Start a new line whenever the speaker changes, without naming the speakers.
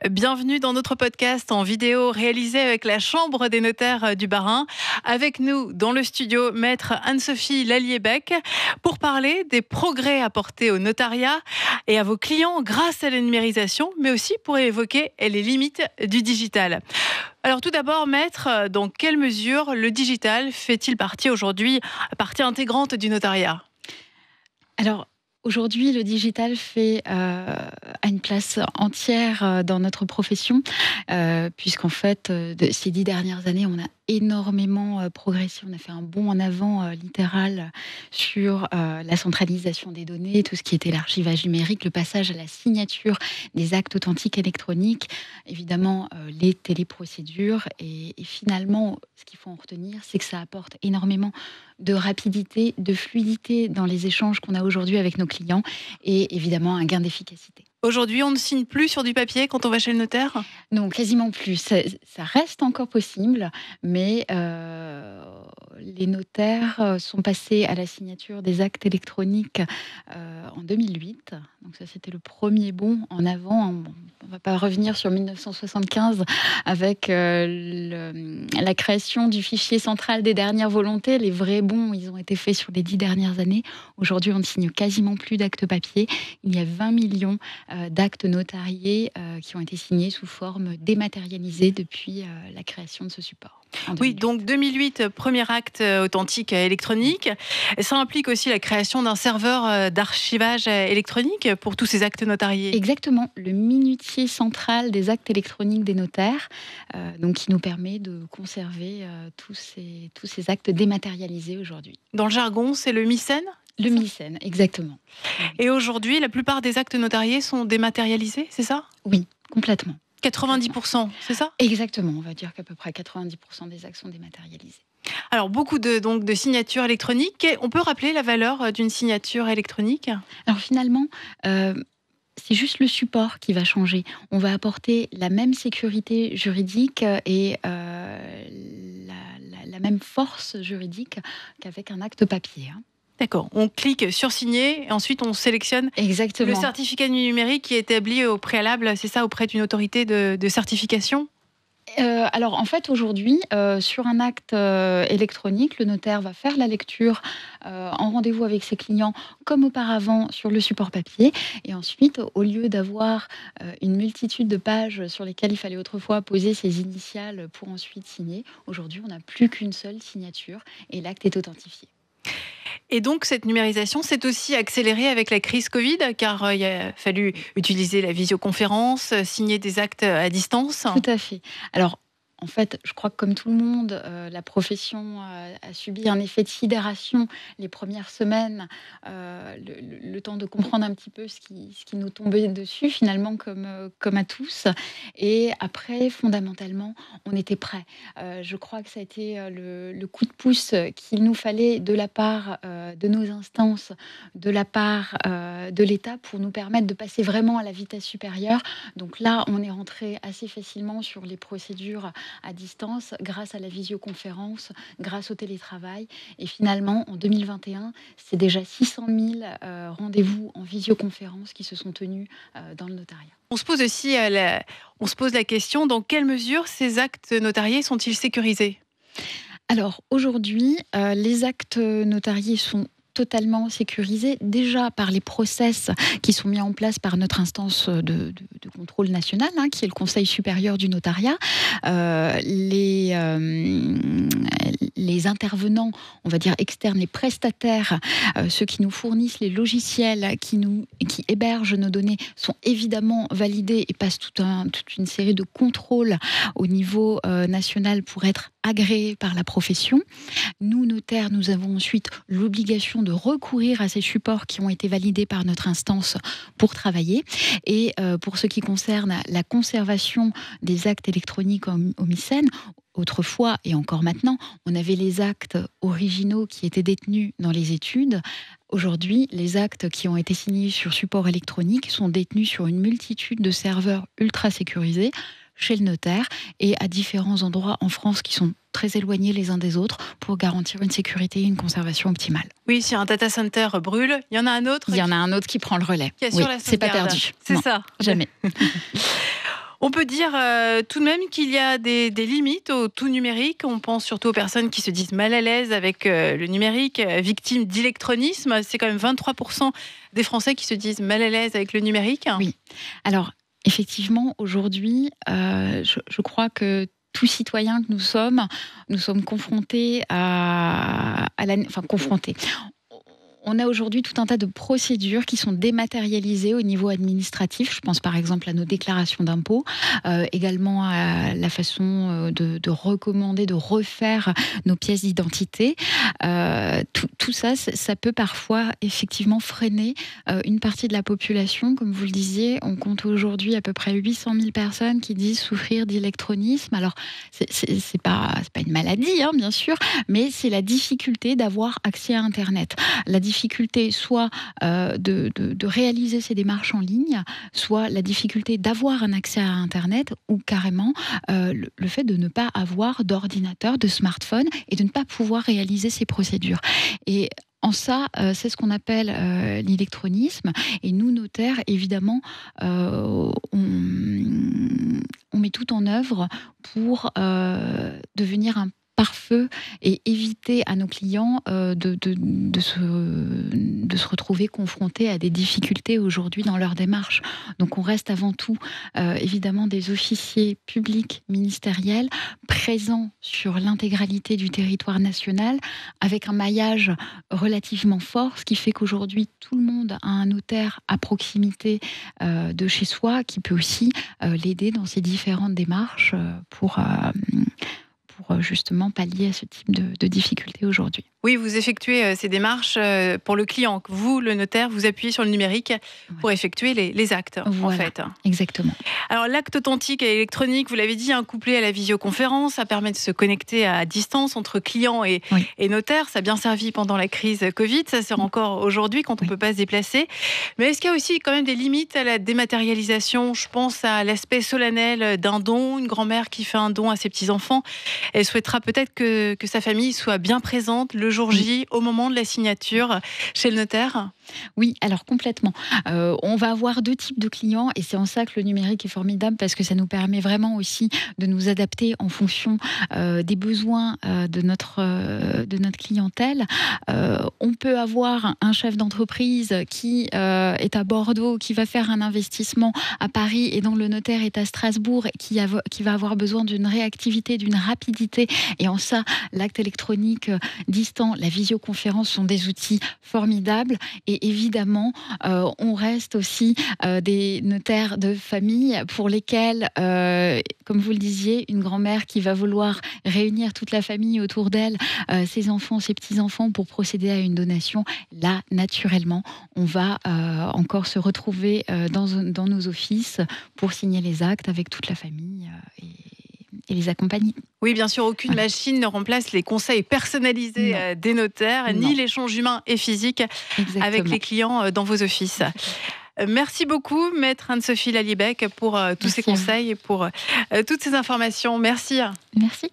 Bienvenue dans notre podcast en vidéo réalisé avec la Chambre des notaires du Bas-Rhin. Avec nous dans le studio, maître Anne-Sophie Lallier-Bec pour parler des progrès apportés au notariat et à vos clients grâce à la numérisation, mais aussi pour évoquer les limites du digital. Alors tout d'abord, maître, dans quelle mesure le digital fait-il aujourd'hui partie intégrante du notariat ?
Alors, aujourd'hui, le digital a une place entière dans notre profession, puisqu'en fait, ces 10 dernières années, on a énormément progressé. On a fait un bond en avant littéral sur la centralisation des données, tout ce qui était l'archivage numérique, le passage à la signature des actes authentiques électroniques, évidemment les téléprocédures. Et finalement, ce qu'il faut en retenir, c'est que ça apporte énormément de rapidité, de fluidité dans les échanges qu'on a aujourd'hui avec nos clients et évidemment un gain d'efficacité.
Aujourd'hui, on ne signe plus sur du papier quand on va chez le notaire ?
Non, quasiment plus. Ça reste encore possible, mais les notaires sont passés à la signature des actes électroniques en 2008. Donc ça, c'était le premier bond en avant. On ne va pas revenir sur 1975 avec la création du fichier central des dernières volontés. Les vrais bons, ils ont été faits sur les 10 dernières années. Aujourd'hui, on ne signe quasiment plus d'actes papier. Il y a 20 millions d'actes notariés qui ont été signés sous forme dématérialisée depuis la création de ce support.
Oui, donc 2008, premier acte authentique électronique. Ça implique aussi la création d'un serveur d'archivage électronique pour tous ces actes notariés.
Exactement, le minutier central des actes électroniques des notaires, donc qui nous permet de conserver tous ces actes dématérialisés aujourd'hui.
Dans le jargon, c'est le MICEN ?
Le MICEN, exactement.
Et aujourd'hui, la plupart des actes notariés sont dématérialisés, c'est ça ?
Oui, complètement.
90%, c'est ça ?
Exactement, on va dire qu'à peu près 90% des actes sont dématérialisés.
Alors, beaucoup de signatures électroniques. On peut rappeler la valeur d'une signature électronique ?
Alors finalement, c'est juste le support qui va changer. On va apporter la même sécurité juridique et la même force juridique qu'avec un acte papier.
D'accord, on clique sur signer et ensuite on sélectionne le certificat numérique qui est établi au préalable, c'est ça, auprès d'une autorité de certification ?
Alors en fait aujourd'hui, sur un acte électronique, le notaire va faire la lecture en rendez-vous avec ses clients comme auparavant sur le support papier. Et ensuite, au lieu d'avoir une multitude de pages sur lesquelles il fallait autrefois poser ses initiales pour ensuite signer, aujourd'hui on n'a plus qu'une seule signature et l'acte est authentifié.
Et donc, cette numérisation s'est aussi accélérée avec la crise Covid, car il a fallu utiliser la visioconférence, signer des actes à distance.
Tout à fait. Alors, en fait, je crois que comme tout le monde, la profession a subi un effet de sidération les premières semaines, le temps de comprendre un petit peu ce qui nous tombait dessus, finalement, comme à tous. Et après, fondamentalement, on était prêts. Je crois que ça a été le coup de pouce qu'il nous fallait de la part de nos instances, de la part de l'État, pour nous permettre de passer vraiment à la vitesse supérieure. Donc là, on est rentré assez facilement sur les procédures à distance grâce à la visioconférence, grâce au télétravail. Et finalement, en 2021, c'est déjà 600 000 rendez-vous en visioconférence qui se sont tenus dans le notariat.
On se pose aussi la question, dans quelle mesure ces actes notariés sont-ils sécurisés ?
Alors aujourd'hui, les actes notariés sont totalement sécurisés, déjà par les process qui sont mis en place par notre instance de contrôle national, qui est le Conseil supérieur du notariat. Les intervenants, on va dire externes, les prestataires, ceux qui nous fournissent les logiciels, qui hébergent nos données, sont évidemment validés et passent toute une série de contrôles au niveau national pour être agréés par la profession. Nous, notaires, nous avons ensuite l'obligation de recourir à ces supports qui ont été validés par notre instance pour travailler. Et pour ce qui concerne la conservation des actes électroniques au MICEN, autrefois et encore maintenant, on avait les actes originaux qui étaient détenus dans les études. Aujourd'hui, les actes qui ont été signés sur support électronique sont détenus sur une multitude de serveurs ultra sécurisés chez le notaire et à différents endroits en France qui sont très éloignés les uns des autres pour garantir une sécurité et une conservation optimale.
Oui, si un data center brûle, il y en a un autre.
Il y en a un autre qui prend le relais.
Qui assure la sauvegarde.
C'est pas perdu.
C'est
non,
ça.
Jamais.
On peut dire tout de même qu'il y a des limites au tout numérique. On pense surtout aux personnes qui se disent mal à l'aise avec le numérique, victimes d'électronisme. C'est quand même 23% des Français qui se disent mal à l'aise avec le numérique.
Oui. Alors, effectivement, aujourd'hui, je crois que tout citoyen que nous sommes confrontés confrontés. On a aujourd'hui tout un tas de procédures qui sont dématérialisées au niveau administratif. Je pense par exemple à nos déclarations d'impôts, également à la façon de recommander, de refaire nos pièces d'identité. Tout ça, ça peut parfois effectivement freiner une partie de la population. Comme vous le disiez, on compte aujourd'hui à peu près 800 000 personnes qui disent souffrir d'électronisme. Alors, c'est pas une maladie, hein, bien sûr, mais c'est la difficulté d'avoir accès à Internet. La difficulté soit de réaliser ces démarches en ligne, soit la difficulté d'avoir un accès à Internet, ou carrément le fait de ne pas avoir d'ordinateur, de smartphone, et de ne pas pouvoir réaliser ces procédures. Et en ça, c'est ce qu'on appelle l'électronisme. Et nous, notaires, évidemment, on met tout en œuvre pour devenir un pare-feu et éviter à nos clients de se retrouver confrontés à des difficultés aujourd'hui dans leur démarche. Donc on reste avant tout évidemment des officiers publics ministériels présents sur l'intégralité du territoire national avec un maillage relativement fort, ce qui fait qu'aujourd'hui tout le monde a un notaire à proximité de chez soi qui peut aussi l'aider dans ses différentes démarches pour justement pallier à ce type de difficultés aujourd'hui.
Oui, vous effectuez ces démarches pour le client. Vous, le notaire, vous appuyez sur le numérique pour effectuer les actes,
voilà,
en fait.
Exactement.
Alors, l'acte authentique et électronique, vous l'avez dit, couplé à la visioconférence, ça permet de se connecter à distance entre client et notaire. Ça a bien servi pendant la crise Covid, ça sert encore aujourd'hui quand on ne peut pas se déplacer. Mais est-ce qu'il y a aussi quand même des limites à la dématérialisation ? Je pense à l'aspect solennel d'un don, une grand-mère qui fait un don à ses petits-enfants. Elle souhaitera peut-être que sa famille soit bien présente le jour J, au moment de la signature chez le notaire.
Oui, alors complètement. On va avoir deux types de clients et c'est en ça que le numérique est formidable parce que ça nous permet vraiment aussi de nous adapter en fonction des besoins de notre clientèle. On peut avoir un chef d'entreprise qui est à Bordeaux, qui va faire un investissement à Paris et dont le notaire est à Strasbourg et qui va avoir besoin d'une réactivité, d'une rapidité. Et en ça, l'acte électronique distant, la visioconférence sont des outils formidables. Et évidemment, on reste aussi des notaires de famille pour lesquels, comme vous le disiez, une grand-mère qui va vouloir réunir toute la famille autour d'elle, ses enfants, ses petits-enfants, pour procéder à une donation. Là, naturellement, on va encore se retrouver dans nos offices pour signer les actes avec toute la famille et les accompagner.
Oui, bien sûr, aucune machine ne remplace les conseils personnalisés des notaires, ni l'échange humain et physique avec les clients dans vos offices. Merci beaucoup, maître Anne-Sophie Lallier-Bech, pour tous ces conseils et pour toutes ces informations. Merci.
Merci.